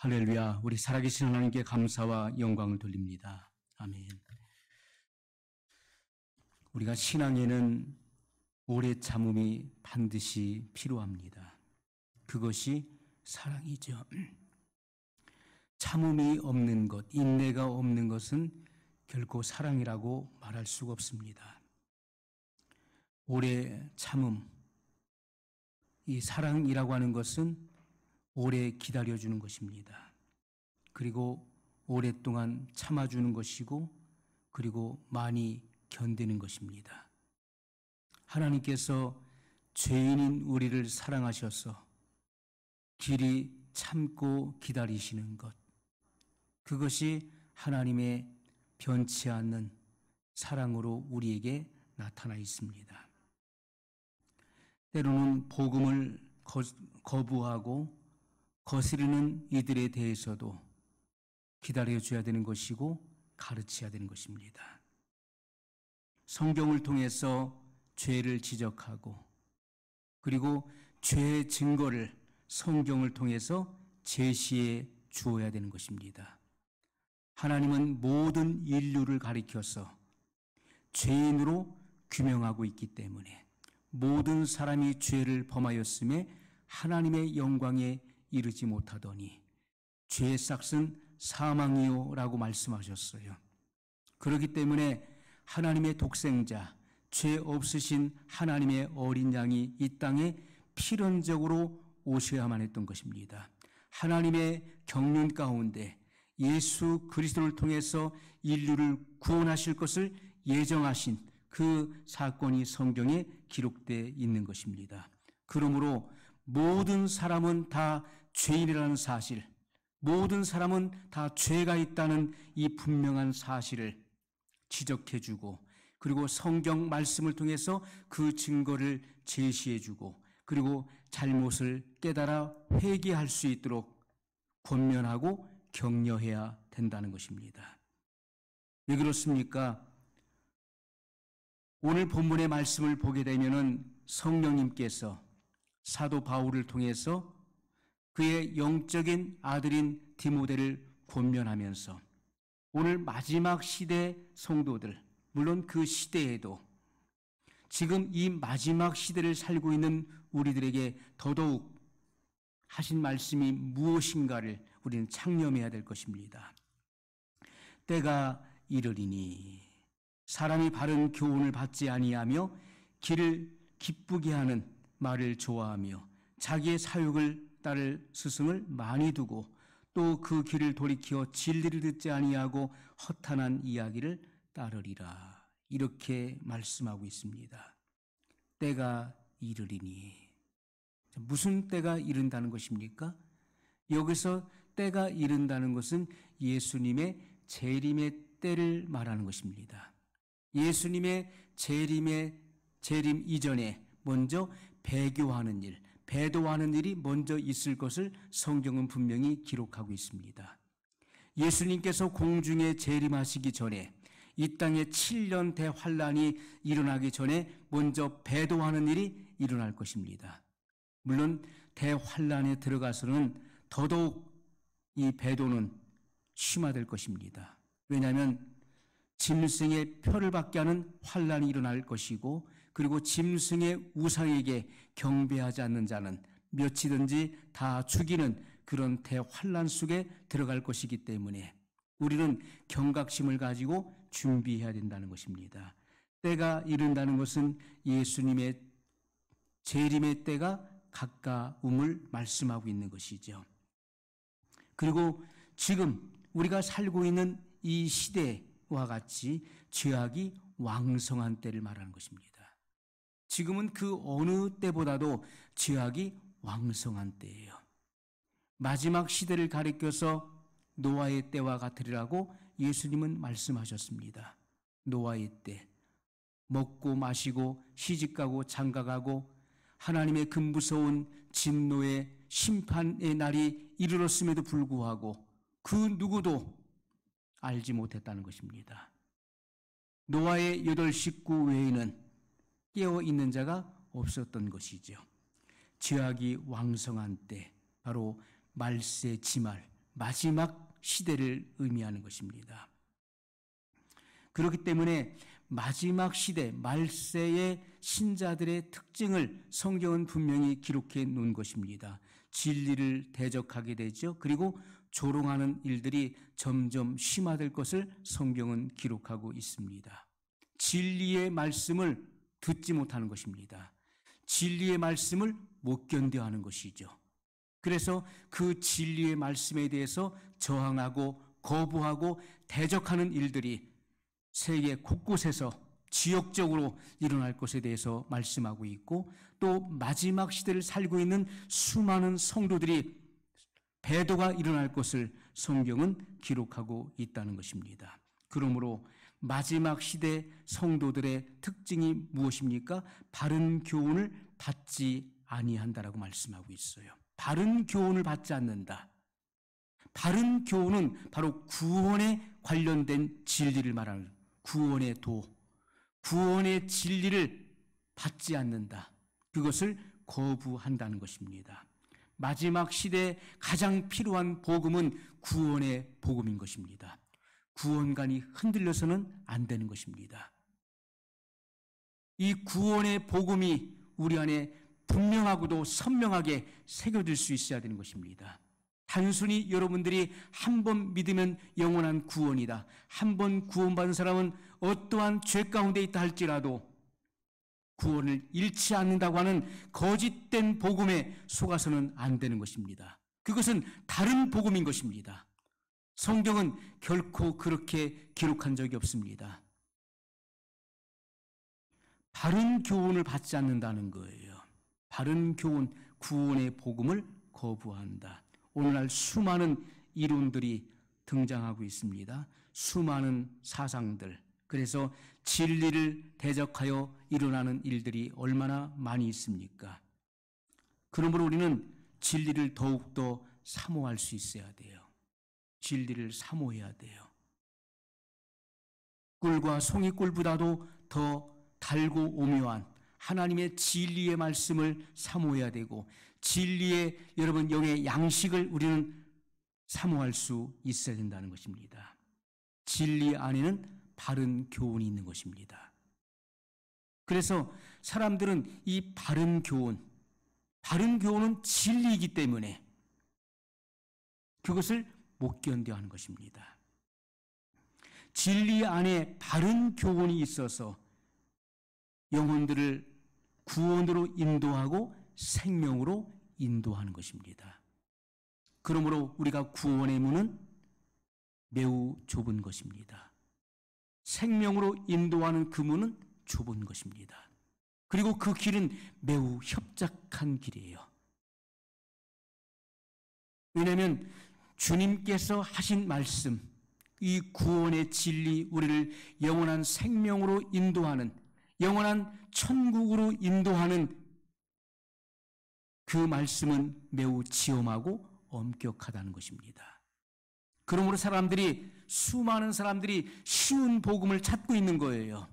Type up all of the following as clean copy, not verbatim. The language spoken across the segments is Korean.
할렐루야. 우리 살아계신 하나님께 감사와 영광을 돌립니다. 아멘. 우리가 신앙에는 오래 참음이 반드시 필요합니다. 그것이 사랑이죠. 참음이 없는 것, 인내가 없는 것은 결코 사랑이라고 말할 수가 없습니다. 오래 참음, 이 사랑이라고 하는 것은 오래 기다려주는 것입니다. 그리고 오랫동안 참아주는 것이고, 그리고 많이 견디는 것입니다. 하나님께서 죄인인 우리를 사랑하셔서 길이 참고 기다리시는 것, 그것이 하나님의 변치 않는 사랑으로 우리에게 나타나 있습니다. 때로는 복음을 거부하고 거스르는 이들에 대해서도 기다려줘야 되는 것이고 가르쳐야 되는 것입니다. 성경을 통해서 죄를 지적하고, 그리고 죄의 증거를 성경을 통해서 제시해 주어야 되는 것입니다. 하나님은 모든 인류를 가리켜서 죄인으로 규명하고 있기 때문에 모든 사람이 죄를 범하였음에 하나님의 영광에 이르지 못하더니 죄의 싹은 사망이요 라고 말씀하셨어요. 그렇기 때문에 하나님의 독생자, 죄 없으신 하나님의 어린 양이 이 땅에 필연적으로 오셔야만 했던 것입니다. 하나님의 경륜 가운데 예수 그리스도를 통해서 인류를 구원하실 것을 예정하신 그 사건이 성경에 기록되어 있는 것입니다. 그러므로 모든 사람은 다 죄인이라는 사실, 모든 사람은 다 죄가 있다는 이 분명한 사실을 지적해주고, 그리고 성경 말씀을 통해서 그 증거를 제시해주고, 그리고 잘못을 깨달아 회개할 수 있도록 권면하고 격려해야 된다는 것입니다. 왜 그렇습니까? 오늘 본문의 말씀을 보게 되면은 성령님께서 사도 바울을 통해서 그의 영적인 아들인 디모데를 권면하면서 오늘 마지막 시대 성도들, 물론 그 시대에도 지금 이 마지막 시대를 살고 있는 우리들에게 더더욱 하신 말씀이 무엇인가를 우리는 창념해야 될 것입니다. 때가 이르리니 사람이 바른 교훈을 받지 아니하며 길을 기쁘게 하는 말을 좋아하며 자기의 사욕을 따를 스승을 많이 두고 또 그 길을 돌이켜 진리를 듣지 아니하고 허탄한 이야기를 따르리라. 이렇게 말씀하고 있습니다. 때가 이르리니 무슨 때가 이른다는 것입니까? 여기서 때가 이른다는 것은 예수님의 재림의 때를 말하는 것입니다. 예수님의 재림 이전에 먼저 배교하는 일, 배도하는 일이 먼저 있을 것을 성경은 분명히 기록하고 있습니다. 예수님께서 공중에 재림하시기 전에 이 땅에 7년 대환란이 일어나기 전에 먼저 배도하는 일이 일어날 것입니다. 물론 대환란에 들어가서는 더더욱 이 배도는 심화될 것입니다. 왜냐하면 짐승의 표를 받게 하는 환란이 일어날 것이고, 그리고 짐승의 우상에게 경배하지 않는 자는 몇이든지 다 죽이는 그런 대환란 속에 들어갈 것이기 때문에 우리는 경각심을 가지고 준비해야 된다는 것입니다. 때가 이른다는 것은 예수님의 재림의 때가 가까움을 말씀하고 있는 것이죠. 그리고 지금 우리가 살고 있는 이 시대와 같이 죄악이 왕성한 때를 말하는 것입니다. 지금은 그 어느 때보다도 죄악이 왕성한 때예요. 마지막 시대를 가리켜서 노아의 때와 같으리라고 예수님은 말씀하셨습니다. 노아의 때, 먹고 마시고 시집가고 장가가고 하나님의 그 무서운 진노의 심판의 날이 이르렀음에도 불구하고 그 누구도 알지 못했다는 것입니다. 노아의 8 식구 외에는 깨어있는 자가 없었던 것이죠. 죄악이 왕성한 때, 바로 말세 지말, 마지막 시대를 의미하는 것입니다. 그렇기 때문에 마지막 시대, 말세의 신자들의 특징을 성경은 분명히 기록해 놓은 것입니다. 진리를 대적하게 되죠. 그리고 조롱하는 일들이 점점 심화될 것을 성경은 기록하고 있습니다. 진리의 말씀을 듣지 못하는 것입니다. 진리의 말씀을 못 견뎌하는 것이죠. 그래서 그 진리의 말씀에 대해서 저항하고 거부하고 대적하는 일들이 세계 곳곳에서 지역적으로 일어날 것에 대해서 말씀하고 있고, 또 마지막 시대를 살고 있는 수많은 성도들이 배도가 일어날 것을 성경은 기록하고 있다는 것입니다. 그러므로 마지막 시대 성도들의 특징이 무엇입니까? 바른 교훈을 받지 아니한다라고 말씀하고 있어요. 바른 교훈을 받지 않는다. 바른 교훈은 바로 구원에 관련된 진리를 말하는 구원의 도, 구원의 진리를 받지 않는다. 그것을 거부한다는 것입니다. 마지막 시대에 가장 필요한 복음은 구원의 복음인 것입니다. 구원관이 흔들려서는 안 되는 것입니다. 이 구원의 복음이 우리 안에 분명하고도 선명하게 새겨질 수 있어야 되는 것입니다. 단순히 여러분들이 한 번 믿으면 영원한 구원이다, 한 번 구원받은 사람은 어떠한 죄 가운데 있다 할지라도 구원을 잃지 않는다고 하는 거짓된 복음에 속아서는 안 되는 것입니다. 그것은 다른 복음인 것입니다. 성경은 결코 그렇게 기록한 적이 없습니다. 바른 교훈을 받지 않는다는 거예요. 바른 교훈, 구원의 복음을 거부한다. 오늘날 수많은 이론들이 등장하고 있습니다. 수많은 사상들. 그래서 진리를 대적하여 일어나는 일들이 얼마나 많이 있습니까? 그러므로 우리는 진리를 더욱더 사모할 수 있어야 돼요. 진리를 사모해야 돼요. 꿀과 송이꿀보다도 더 달고 오묘한 하나님의 진리의 말씀을 사모해야 되고, 진리의 여러분 영의 양식을 우리는 사모할 수 있어야 된다는 것입니다. 진리 안에는 바른 교훈이 있는 것입니다. 그래서 사람들은 이 바른 교훈은 진리이기 때문에 그것을 못 견뎌하는 것입니다. 진리 안에 바른 교훈이 있어서 영혼들을 구원으로 인도하고 생명으로 인도하는 것입니다. 그러므로 우리가 구원의 문은 매우 좁은 것입니다. 생명으로 인도하는 그 문은 좁은 것입니다. 그리고 그 길은 매우 협착한 길이에요. 왜냐하면 주님께서 하신 말씀, 이 구원의 진리, 우리를 영원한 생명으로 인도하는, 영원한 천국으로 인도하는 그 말씀은 매우 지엄하고 엄격하다는 것입니다. 그러므로 수많은 사람들이 쉬운 복음을 찾고 있는 거예요.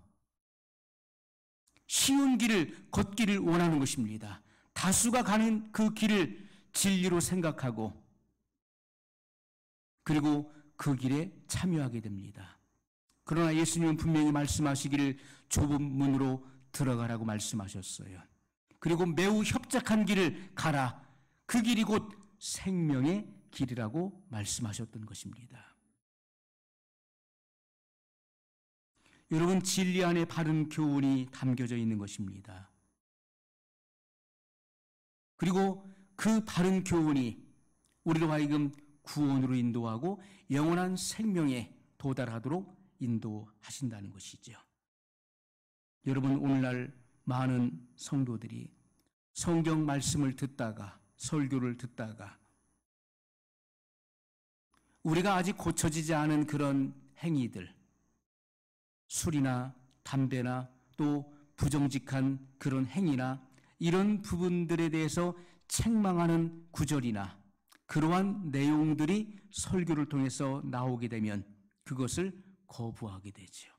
쉬운 길을 걷기를 원하는 것입니다. 다수가 가는 그 길을 진리로 생각하고 그리고 그 길에 참여하게 됩니다. 그러나 예수님은 분명히 말씀하시기를 좁은 문으로 들어가라고 말씀하셨어요. 그리고 매우 협착한 길을 가라. 그 길이 곧 생명의 길이라고 말씀하셨던 것입니다. 여러분, 진리 안에 바른 교훈이 담겨져 있는 것입니다. 그리고 그 바른 교훈이 우리로 하여금 구원으로 인도하고 영원한 생명에 도달하도록 인도하신다는 것이죠. 여러분, 오늘날 많은 성도들이 성경 말씀을 듣다가, 설교를 듣다가 우리가 아직 고쳐지지 않은 그런 행위들, 술이나 담배나 또 부정직한 그런 행위나 이런 부분들에 대해서 책망하는 구절이나 그러한 내용들이 설교를 통해서 나오게 되면 그것을 거부하게 되죠.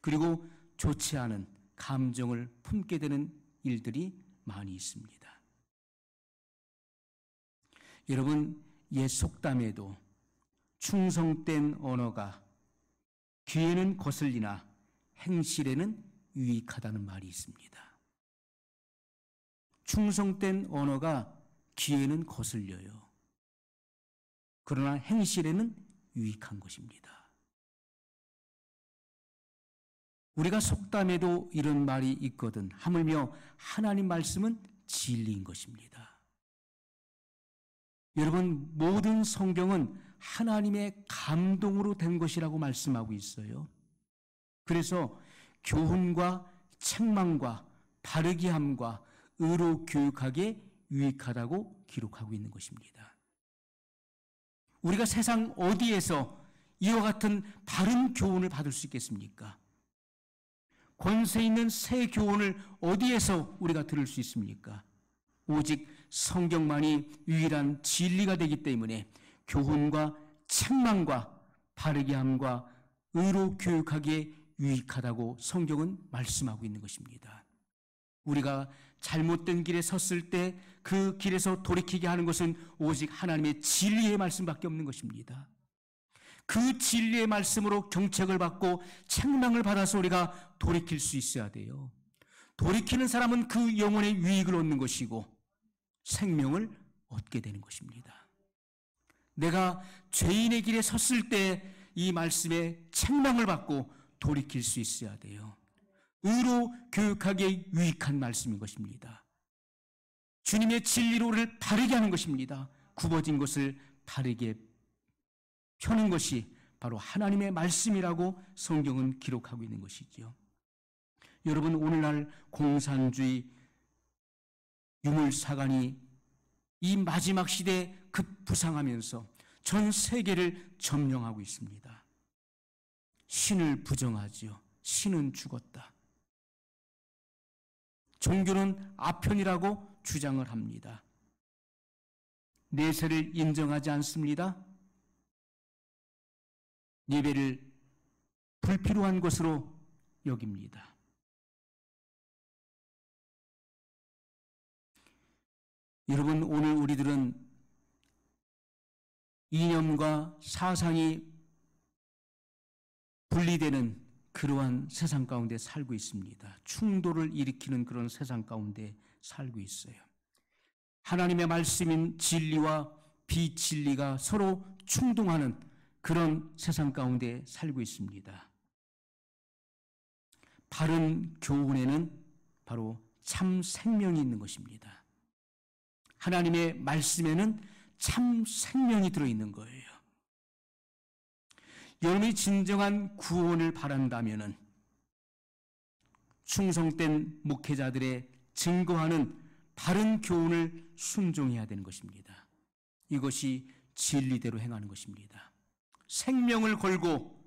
그리고 좋지 않은 감정을 품게 되는 일들이 많이 있습니다. 여러분, 옛 속담에도 충성된 언어가 귀에는 거슬리나 행실에는 유익하다는 말이 있습니다. 충성된 언어가 귀에는 거슬려요. 그러나 행실에는 유익한 것입니다. 우리가 속담에도 이런 말이 있거든. 하물며 하나님 말씀은 진리인 것입니다. 여러분, 모든 성경은 하나님의 감동으로 된 것이라고 말씀하고 있어요. 그래서 교훈과 책망과 바르게 함과 의로 교육하기에 유익하다고 기록하고 있는 것입니다. 우리가 세상 어디에서 이와 같은 바른 교훈을 받을 수 있겠습니까? 권세 있는 새 교훈을 어디에서 우리가 들을 수 있습니까? 오직 성경만이 유일한 진리가 되기 때문에 교훈과 책망과 바르게 함과 의로 교육하기에 유익하다고 성경은 말씀하고 있는 것입니다. 우리가 잘못된 길에 섰을 때 그 길에서 돌이키게 하는 것은 오직 하나님의 진리의 말씀밖에 없는 것입니다. 그 진리의 말씀으로 경책을 받고 책망을 받아서 우리가 돌이킬 수 있어야 돼요. 돌이키는 사람은 그 영혼의 유익을 얻는 것이고 생명을 얻게 되는 것입니다. 내가 죄인의 길에 섰을 때 이 말씀에 책망을 받고 돌이킬 수 있어야 돼요. 의로 교육하기에 유익한 말씀인 것입니다. 주님의 진리로 우리를 바르게 하는 것입니다. 굽어진 것을 바르게 펴는 것이 바로 하나님의 말씀이라고 성경은 기록하고 있는 것이죠. 여러분, 오늘날 공산주의 유물사관이 이 마지막 시대에 급부상하면서 전 세계를 점령하고 있습니다. 신을 부정하지요. 신은 죽었다. 종교는 아편이라고 주장을 합니다. 내세를 인정하지 않습니다. 예배를 불필요한 것으로 여깁니다. 여러분, 오늘 우리들은 이념과 사상이 분리되는 그러한 세상 가운데 살고 있습니다. 충돌을 일으키는 그런 세상 가운데 살고 있어요. 하나님의 말씀인 진리와 비진리가 서로 충동하는 그런 세상 가운데 살고 있습니다. 바른 교훈에는 바로 참 생명이 있는 것입니다. 하나님의 말씀에는 참 생명이 들어있는 거예요. 여러분이 진정한 구원을 바란다면 충성된 목회자들의 증거하는 바른 교훈을 순종해야 되는 것입니다. 이것이 진리대로 행하는 것입니다. 생명을 걸고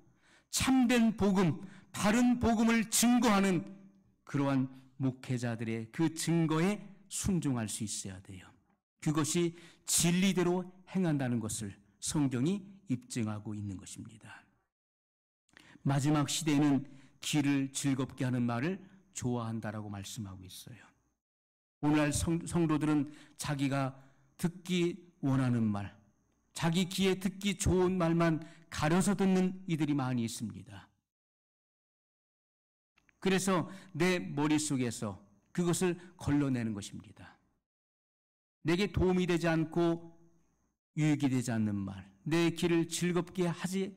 참된 복음, 바른 복음을 증거하는 그러한 목회자들의 그 증거에 순종할 수 있어야 돼요. 그것이 진리대로 행한다는 것을 성경이 입증하고 있는 것입니다. 마지막 시대에는 귀를 즐겁게 하는 말을 좋아한다라고 말씀하고 있어요. 오늘날 성도들은 자기가 듣기 원하는 말, 자기 귀에 듣기 좋은 말만 가려서 듣는 이들이 많이 있습니다. 그래서 내 머릿속에서 그것을 걸러내는 것입니다. 내게 도움이 되지 않고 유익이 되지 않는 말, 내 귀를 즐겁게 하지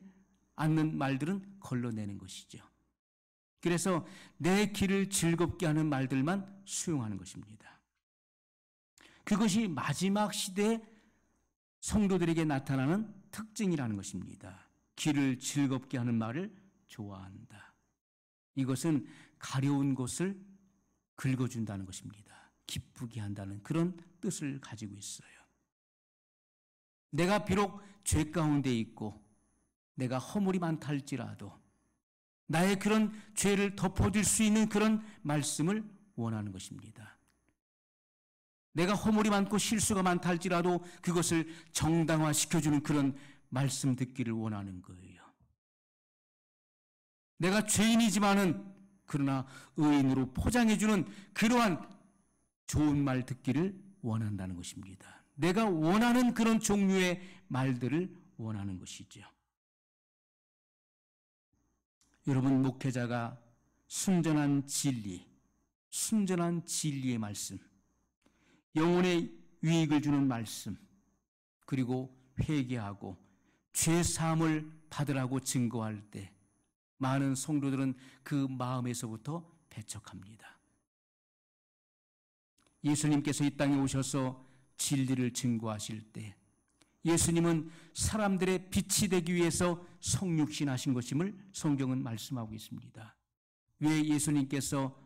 않는 말들은 걸러내는 것이죠. 그래서 내 귀를 즐겁게 하는 말들만 수용하는 것입니다. 그것이 마지막 시대에 성도들에게 나타나는 특징이라는 것입니다. 귀를 즐겁게 하는 말을 좋아한다. 이것은 가려운 것을 긁어준다는 것입니다. 기쁘게 한다는 그런 뜻을 가지고 있어요. 내가 비록 죄 가운데 있고 내가 허물이 많다 할지라도 나의 그런 죄를 덮어줄 수 있는 그런 말씀을 원하는 것입니다. 내가 허물이 많고 실수가 많다 할지라도 그것을 정당화시켜주는 그런 말씀 듣기를 원하는 거예요. 내가 죄인이지만은 그러나 의인으로 포장해주는 그러한 좋은 말 듣기를 원한다는 것입니다. 내가 원하는 그런 종류의 말들을 원하는 것이죠. 여러분, 목회자가 순전한 진리, 순전한 진리의 말씀, 영혼의 유익을 주는 말씀, 그리고 회개하고 죄 사함을 받으라고 증거할 때 많은 성도들은 그 마음에서부터 배척합니다. 예수님께서 이 땅에 오셔서 진리를 증거하실 때 예수님은 사람들의 빛이 되기 위해서 성육신하신 것임을 성경은 말씀하고 있습니다. 왜 예수님께서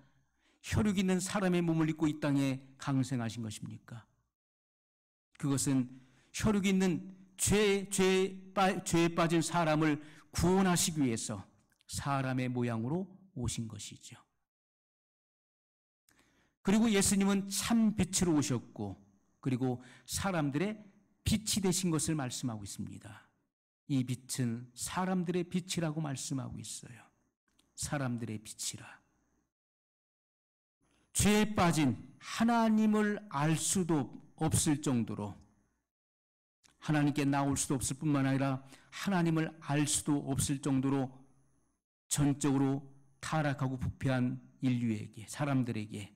혈육 있는 사람의 몸을 입고 이 땅에 강생하신 것입니까? 그것은 혈육 있는 죄에 빠진 사람을 구원하시기 위해서 사람의 모양으로 오신 것이죠. 그리고 예수님은 참 빛으로 오셨고, 그리고 사람들의 빛이 되신 것을 말씀하고 있습니다. 이 빛은 사람들의 빛이라고 말씀하고 있어요. 사람들의 빛이라. 죄에 빠진 하나님을 알 수도 없을 정도로, 하나님께 나올 수도 없을 뿐만 아니라 하나님을 알 수도 없을 정도로 전적으로 타락하고 부패한 인류에게, 사람들에게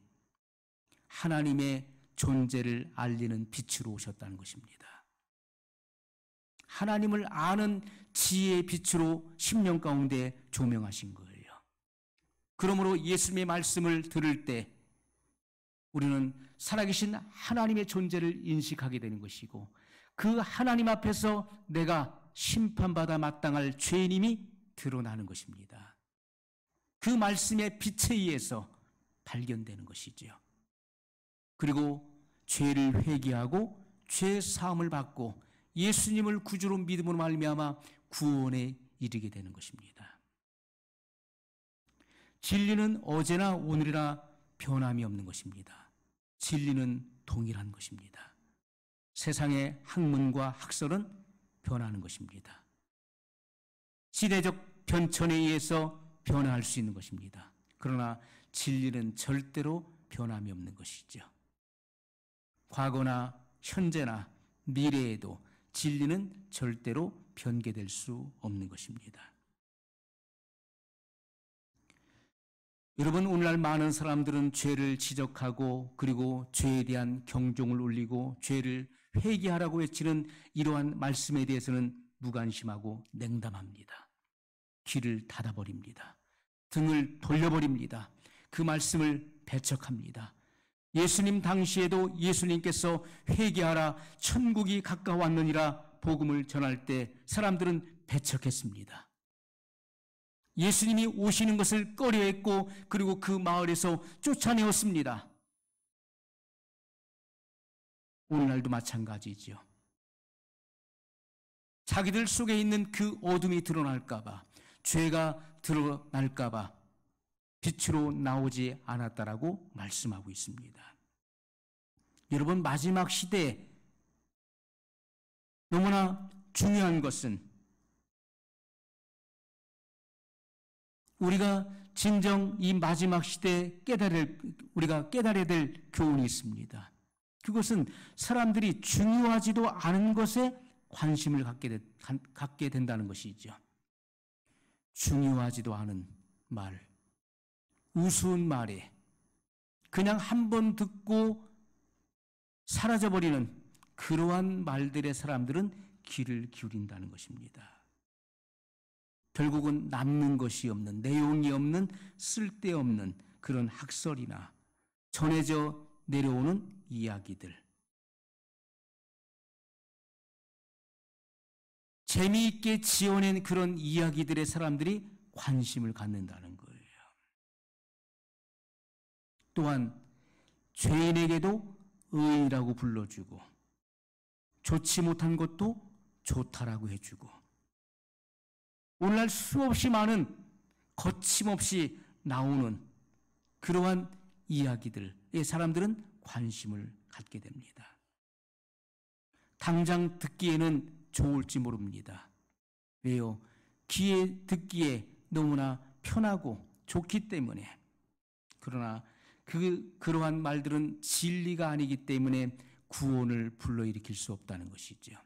하나님의 존재를 알리는 빛으로 오셨다는 것입니다. 하나님을 아는 지혜의 빛으로 심령 가운데 조명하신 거예요. 그러므로 예수님의 말씀을 들을 때 우리는 살아계신 하나님의 존재를 인식하게 되는 것이고, 그 하나님 앞에서 내가 심판받아 마땅할 죄인임이 드러나는 것입니다. 그 말씀의 빛에 의해서 발견되는 것이죠. 그리고 죄를 회개하고 죄 사함을 받고 예수님을 구주로 믿음으로 말미암아 구원에 이르게 되는 것입니다. 진리는 어제나 오늘이나 변함이 없는 것입니다. 진리는 동일한 것입니다. 세상의 학문과 학설은 변하는 것입니다. 시대적 변천에 의해서 변화할 수 있는 것입니다. 그러나 진리는 절대로 변함이 없는 것이죠. 과거나 현재나 미래에도 진리는 절대로 변개될 수 없는 것입니다. 여러분, 오늘날 많은 사람들은 죄를 지적하고 그리고 죄에 대한 경종을 울리고 죄를 회개하라고 외치는 이러한 말씀에 대해서는 무관심하고 냉담합니다. 귀를 닫아버립니다. 등을 돌려버립니다. 그 말씀을 배척합니다. 예수님 당시에도 예수님께서 회개하라 천국이 가까웠느니라 복음을 전할 때 사람들은 배척했습니다. 예수님이 오시는 것을 꺼려했고 그리고 그 마을에서 쫓아내었습니다. 오늘날도 마찬가지죠. 자기들 속에 있는 그 어둠이 드러날까 봐, 죄가 드러날까 봐 빛으로 나오지 않았다라고 말씀하고 있습니다. 여러분, 마지막 시대에 너무나 중요한 것은 우리가 진정 이 마지막 시대에 우리가 깨달아야 될 교훈이 있습니다. 그것은 사람들이 중요하지도 않은 것에 관심을 갖게 된다는 것이죠. 중요하지도 않은 말, 우스운 말에 그냥 한 번 듣고 사라져버리는 그러한 말들의 사람들은 귀를 기울인다는 것입니다. 결국은 남는 것이 없는, 내용이 없는, 쓸데없는 그런 학설이나 전해져 내려오는 이야기들, 재미있게 지어낸 그런 이야기들의 사람들이 관심을 갖는다는 거예요. 또한 죄인에게도 의인이라고 불러주고 좋지 못한 것도 좋다라고 해주고, 오늘날 수없이 많은 거침없이 나오는 그러한 이야기들에 사람들은 관심을 갖게 됩니다. 당장 듣기에는 좋을지 모릅니다. 왜요? 귀에 듣기에 너무나 편하고 좋기 때문에. 그러나 그러한 말들은 진리가 아니기 때문에 구원을 불러일으킬 수 없다는 것이죠.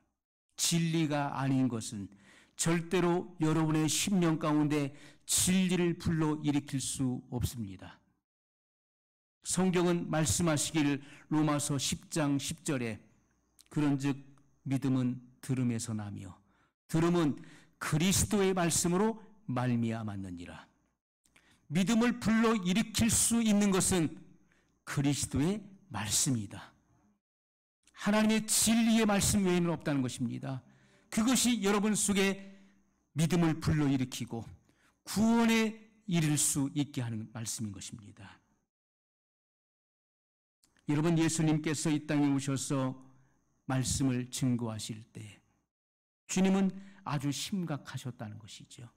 진리가 아닌 것은 절대로 여러분의 심령 가운데 진리를 불러일으킬 수 없습니다. 성경은 말씀하시기를 로마서 10장 10절에 그런즉 믿음은 들음에서 나며 들음은 그리스도의 말씀으로 말미암았느니라. 믿음을 불러일으킬 수 있는 것은 그리스도의 말씀이다. 하나님의 진리의 말씀 외에는 없다는 것입니다. 그것이 여러분 속에 믿음을 불러일으키고 구원에 이를 수 있게 하는 말씀인 것입니다. 여러분, 예수님께서 이 땅에 오셔서 말씀을 증거하실 때 주님은 아주 심각하셨다는 것이죠.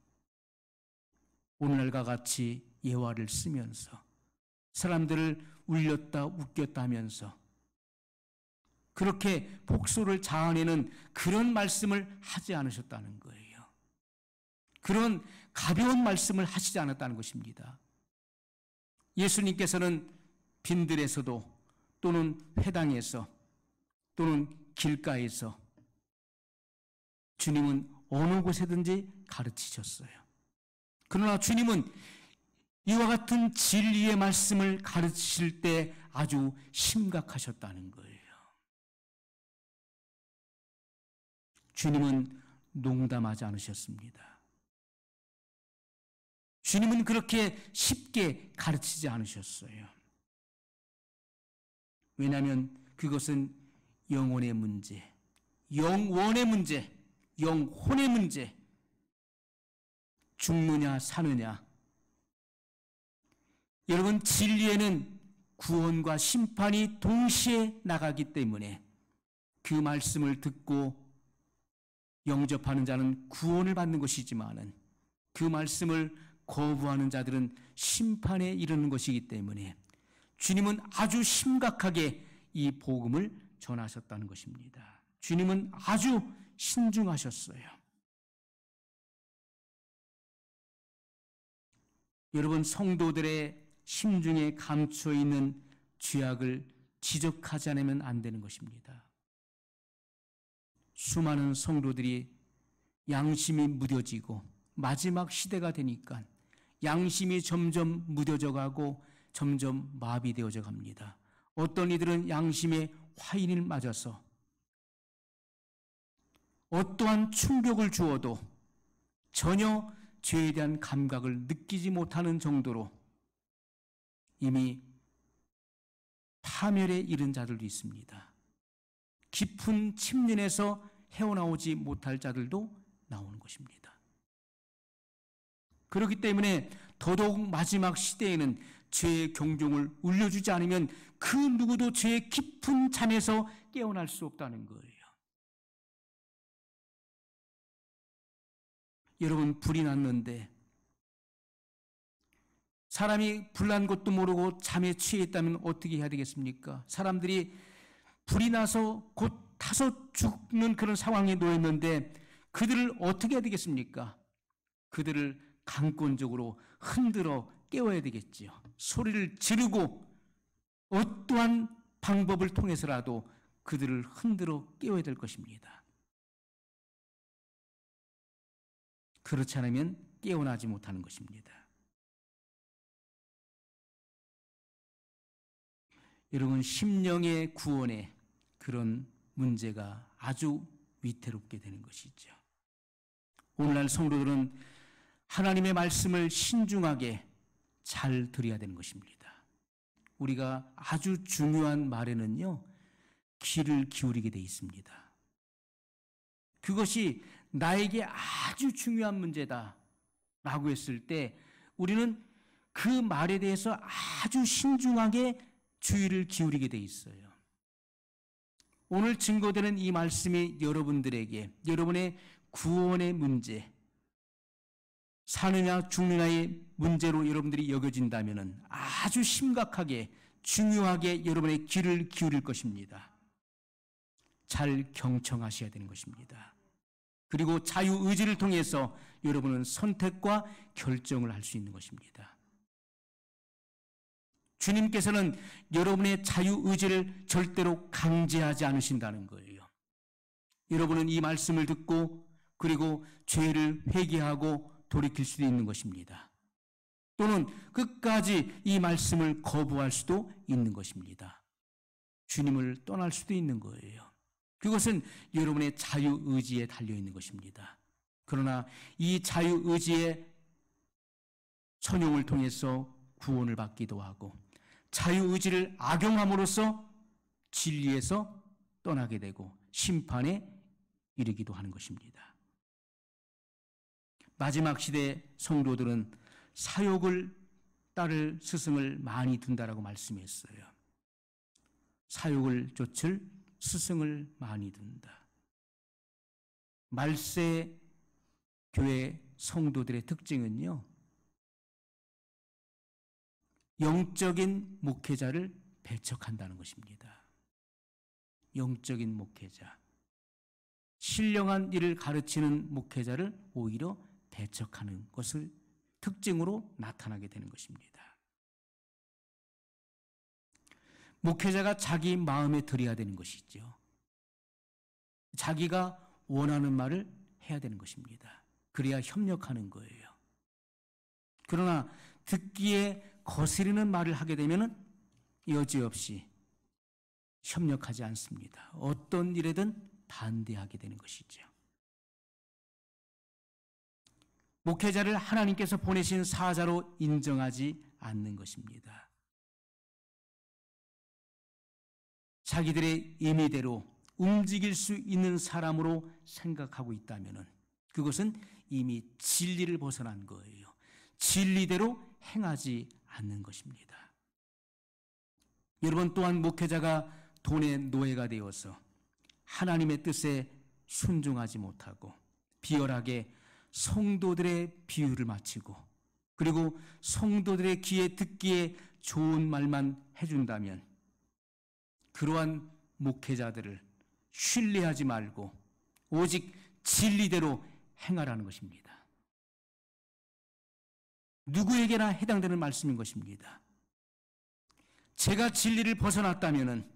오늘날과 같이 예화를 쓰면서 사람들을 울렸다 웃겼다 하면서 그렇게 복소를 자아내는 그런 말씀을 하지 않으셨다는 거예요. 그런 가벼운 말씀을 하시지 않았다는 것입니다. 예수님께서는 빈들에서도 또는 회당에서 또는 길가에서 주님은 어느 곳에든지 가르치셨어요. 그러나 주님은 이와 같은 진리의 말씀을 가르치실 때 아주 심각하셨다는 거예요. 주님은 농담하지 않으셨습니다. 주님은 그렇게 쉽게 가르치지 않으셨어요. 왜냐하면 그것은 영혼의 문제, 영원의 문제, 영혼의 문제, 죽느냐 사느냐. 여러분, 진리에는 구원과 심판이 동시에 나가기 때문에 그 말씀을 듣고 영접하는 자는 구원을 받는 것이지만은 그 말씀을 거부하는 자들은 심판에 이르는 것이기 때문에 주님은 아주 심각하게 이 복음을 전하셨다는 것입니다. 주님은 아주 신중하셨어요. 여러분, 성도들의 심중에 감추어 있는 죄악을 지적하지 않으면 안 되는 것입니다. 수많은 성도들이 양심이 무뎌지고 마지막 시대가 되니까 양심이 점점 무뎌져 가고 점점 마비되어져 갑니다. 어떤 이들은 양심의 화인을 맞아서 어떠한 충격을 주어도 전혀 죄에 대한 감각을 느끼지 못하는 정도로 이미 파멸에 이른 자들도 있습니다. 깊은 침륜에서 헤어나오지 못할 자들도 나오는 것입니다. 그렇기 때문에 더더욱 마지막 시대에는 죄의 경종을 울려주지 않으면 그 누구도 죄의 깊은 잠에서 깨어날 수 없다는 거예요. 여러분, 불이 났는데 사람이 불난 것도 모르고 잠에 취해 있다면 어떻게 해야 되겠습니까? 사람들이 불이 나서 곧 타서 죽는 그런 상황에 놓였는데 그들을 어떻게 해야 되겠습니까? 그들을 강권적으로 흔들어 깨워야 되겠지요. 소리를 지르고 어떠한 방법을 통해서라도 그들을 흔들어 깨워야 될 것입니다. 그렇지 않으면 깨어나지 못하는 것입니다. 여러분, 심령의 구원에 그런 문제가 아주 위태롭게 되는 것이죠. 오늘날 성도들은 하나님의 말씀을 신중하게 잘 들어야 되는 것입니다. 우리가 아주 중요한 말에는요, 귀를 기울이게 돼 있습니다. 그것이 나에게 아주 중요한 문제다라고 했을 때 우리는 그 말에 대해서 아주 신중하게 주의를 기울이게 돼 있어요. 오늘 증거되는 이 말씀이 여러분들에게 여러분의 구원의 문제, 사느냐 죽느냐의 문제로 여러분들이 여겨진다면 아주 심각하게 중요하게 여러분의 귀를 기울일 것입니다. 잘 경청하셔야 되는 것입니다. 그리고 자유의지를 통해서 여러분은 선택과 결정을 할 수 있는 것입니다. 주님께서는 여러분의 자유의지를 절대로 강제하지 않으신다는 거예요. 여러분은 이 말씀을 듣고 그리고 죄를 회개하고 돌이킬 수도 있는 것입니다. 또는 끝까지 이 말씀을 거부할 수도 있는 것입니다. 주님을 떠날 수도 있는 거예요. 그것은 여러분의 자유의지에 달려있는 것입니다. 그러나 이 자유의지의 천용을 통해서 구원을 받기도 하고 자유의지를 악용함으로써 진리에서 떠나게 되고 심판에 이르기도 하는 것입니다. 마지막 시대 성도들은 사욕을 따를 스승을 많이 둔다라고 말씀했어요. 사욕을 좇을 스승을 많이 둔다. 말세 교회 성도들의 특징은요, 영적인 목회자를 배척한다는 것입니다. 영적인 목회자, 신령한 일을 가르치는 목회자를 오히려 배척하는 것을 특징으로 나타나게 되는 것입니다. 목회자가 자기 마음에 들여야 되는 것이죠. 자기가 원하는 말을 해야 되는 것입니다. 그래야 협력하는 거예요. 그러나 듣기에 거스르는 말을 하게 되면 여지없이 협력하지 않습니다. 어떤 일에든 반대하게 되는 것이죠. 목회자를 하나님께서 보내신 사자로 인정하지 않는 것입니다. 자기들의 임의대로 움직일 수 있는 사람으로 생각하고 있다면 그것은 이미 진리를 벗어난 거예요. 진리대로 행하지 않는 것입니다. 여러분 또한 목회자가 돈의 노예가 되어서 하나님의 뜻에 순종하지 못하고 비열하게 성도들의 비유를 마치고 그리고 성도들의 귀에 듣기에 좋은 말만 해준다면 그러한 목회자들을 신뢰하지 말고 오직 진리대로 행하라는 것입니다. 누구에게나 해당되는 말씀인 것입니다. 제가 진리를 벗어났다면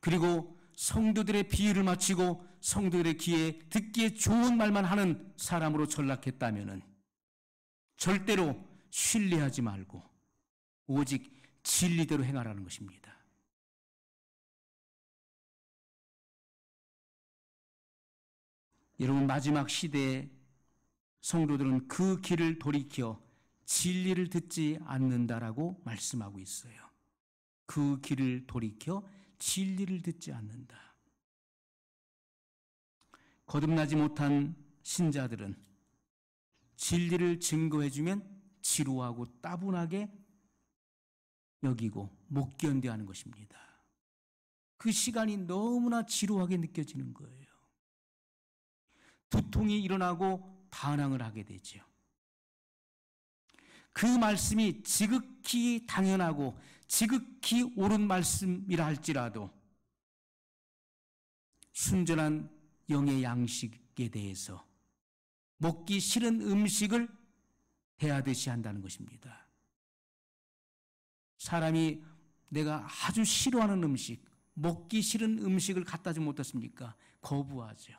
그리고 성도들의 비유를 마치고 성도들의 귀에 듣기에 좋은 말만 하는 사람으로 전락했다면 절대로 신뢰하지 말고 오직 진리대로 행하라는 것입니다. 여러분 마지막 시대에 성도들은 그 길을 돌이켜 진리를 듣지 않는다라고 말씀하고 있어요. 그 길을 돌이켜 진리를 듣지 않는다. 거듭나지 못한 신자들은 진리를 증거해주면 지루하고 따분하게 여기고 못 견뎌하는 것입니다. 그 시간이 너무나 지루하게 느껴지는 거예요. 두통이 일어나고 반항을 하게 되죠. 그 말씀이 지극히 당연하고 지극히 옳은 말씀이라 할지라도 순전한 영의 양식에 대해서 먹기 싫은 음식을 대하듯이 한다는 것입니다. 사람이 내가 아주 싫어하는 음식, 먹기 싫은 음식을 갖다 주면 어떻습니까? 거부하죠.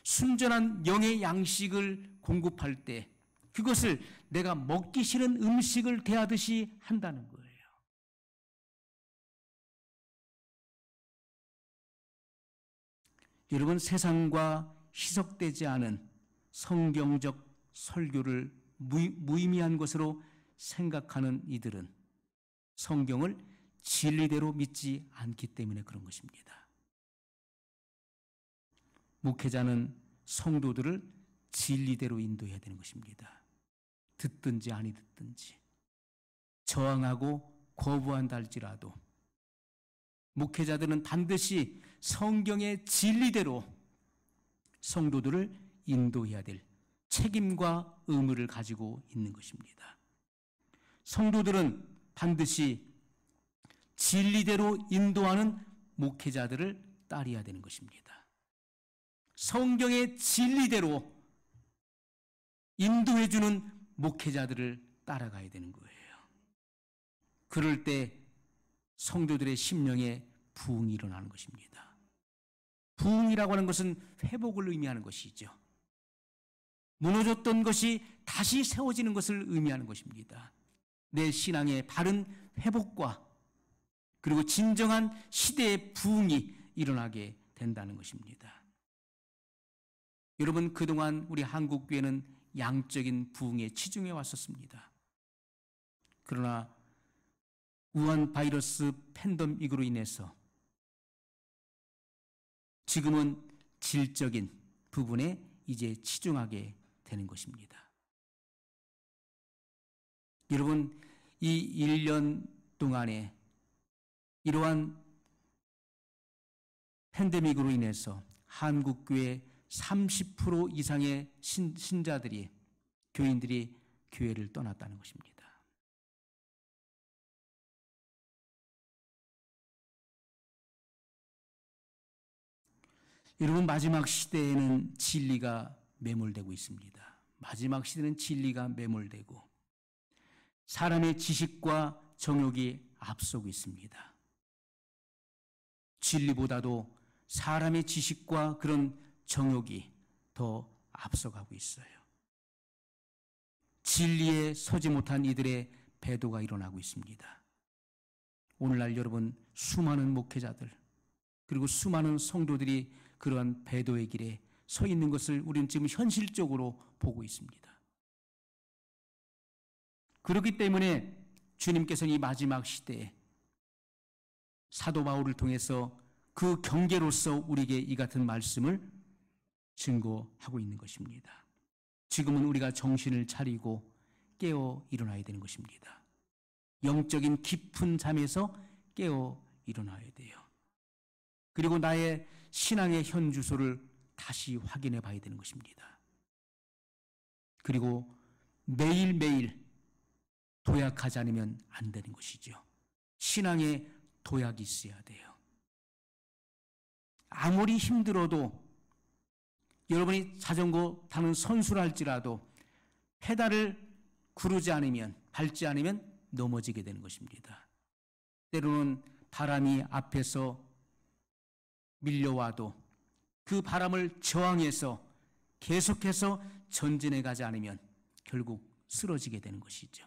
순전한 영의 양식을 공급할 때 그것을 내가 먹기 싫은 음식을 대하듯이 한다는 거예요. 여러분 세상과 희석되지 않은 성경적 설교를 무의미한 것으로 생각하는 이들은 성경을 진리대로 믿지 않기 때문에 그런 것입니다. 목회자는 성도들을 진리대로 인도해야 되는 것입니다. 듣든지 아니 듣든지 저항하고 거부한다 할지라도 목회자들은 반드시 성경의 진리대로 성도들을 인도해야 될 책임과 의무를 가지고 있는 것입니다. 성도들은 반드시 진리대로 인도하는 목회자들을 따라야 되는 것입니다. 성경의 진리대로 인도해주는 목회자들을 따라가야 되는 거예요. 그럴 때 성도들의 심령에 부흥이 일어나는 것입니다. 부흥이라고 하는 것은 회복을 의미하는 것이죠. 무너졌던 것이 다시 세워지는 것을 의미하는 것입니다. 내 신앙의 바른 회복과 그리고 진정한 시대의 부흥이 일어나게 된다는 것입니다. 여러분, 그동안 우리 한국교회는 양적인 부흥에 치중해 왔었습니다. 그러나 우한 바이러스 팬데믹으로 인해서 지금은 질적인 부분에 이제 치중하게 되는 것입니다. 여러분, 이 1년 동안에 이러한 팬데믹으로 인해서 한국교회 30% 이상의 신자들이, 교인들이 교회를 떠났다는 것입니다. 여러분, 마지막 시대에는 진리가 매몰되고 있습니다. 마지막 시대는 진리가 매몰되고 사람의 지식과 정욕이 앞서고 있습니다. 진리보다도 사람의 지식과 그런 정욕이 더 앞서가고 있어요. 진리에 서지 못한 이들의 배도가 일어나고 있습니다. 오늘날 여러분, 수많은 목회자들 그리고 수많은 성도들이 그러한 배도의 길에 서 있는 것을 우리는 지금 현실적으로 보고 있습니다. 그렇기 때문에 주님께서는 이 마지막 시대에 사도 바울을 통해서 그 경계로서 우리에게 이 같은 말씀을 증거하고 있는 것입니다. 지금은 우리가 정신을 차리고 깨어 일어나야 되는 것입니다. 영적인 깊은 잠에서 깨어 일어나야 돼요. 그리고 나의 신앙의 현 주소를 다시 확인해 봐야 되는 것입니다. 그리고 매일매일 도약하지 않으면 안 되는 것이죠. 신앙에 도약이 있어야 돼요. 아무리 힘들어도 여러분이 자전거 타는 선수랄지라도 페달을 구르지 않으면, 밟지 않으면 넘어지게 되는 것입니다. 때로는 바람이 앞에서 밀려와도 그 바람을 저항해서 계속해서 전진해 가지 않으면 결국 쓰러지게 되는 것이죠.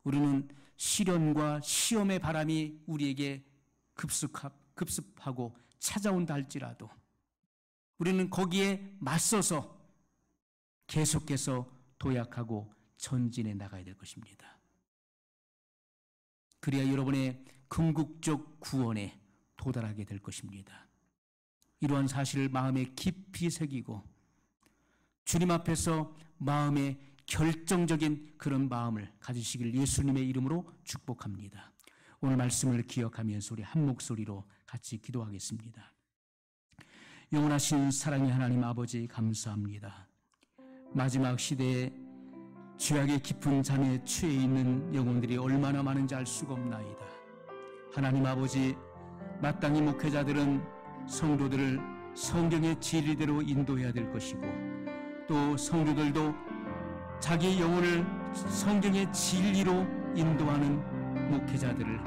우리는 시련과 시험의 바람이 우리에게 급습하고 찾아온다 할지라도 우리는 거기에 맞서서 계속해서 도약하고 전진해 나가야 될 것입니다. 그래야 여러분의 궁극적 구원에 도달하게 될 것입니다. 이러한 사실을 마음에 깊이 새기고 주님 앞에서 마음에 결정적인 그런 마음을 가지시길 예수님의 이름으로 축복합니다. 오늘 말씀을 기억하면서 우리 한 목소리로 같이 기도하겠습니다. 영원하신 사랑의 하나님 아버지, 감사합니다. 마지막 시대에 죄악의 깊은 잠에 취해 있는 영혼들이 얼마나 많은지 알 수가 없나이다. 하나님 아버지, 마땅히 목회자들은 성도들을 성경의 진리대로 인도해야 될 것이고 또 성도들도 자기 영혼을 성경의 진리로 인도하는 목회자들을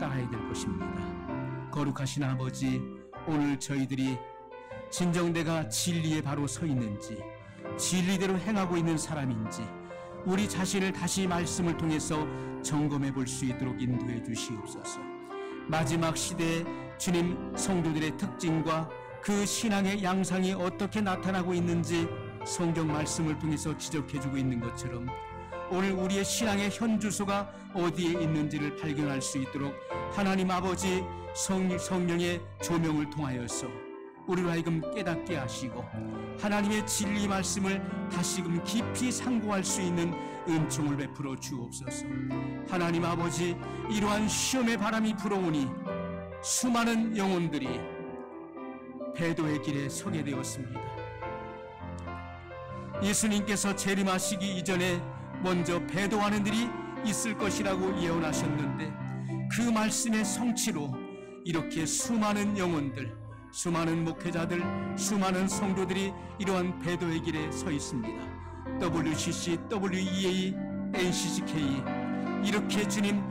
따라야 될 것입니다. 거룩하신 아버지, 오늘 저희들이 진정 내가 진리에 바로 서 있는지, 진리대로 행하고 있는 사람인지 우리 자신을 다시 말씀을 통해서 점검해 볼 수 있도록 인도해 주시옵소서. 마지막 시대에 주님, 성도들의 특징과 그 신앙의 양상이 어떻게 나타나고 있는지 성경 말씀을 통해서 지적해 주고 있는 것처럼 오늘 우리의 신앙의 현 주소가 어디에 있는지를 발견할 수 있도록 하나님 아버지 성령의 조명을 통하여서 우리로 하여금 깨닫게 하시고 하나님의 진리 말씀을 다시금 깊이 상고할 수 있는 은총을 베풀어 주옵소서. 하나님 아버지, 이러한 시험의 바람이 불어오니 수많은 영혼들이 배도의 길에 서게 되었습니다. 예수님께서 재림하시기 이전에 먼저 배도하는 일이 있을 것이라고 예언하셨는데 그 말씀의 성취로 이렇게 수많은 영혼들, 수많은 목회자들, 수많은 성도들이 이러한 배도의 길에 서 있습니다. WCC, WEA, NCCK 이렇게 주님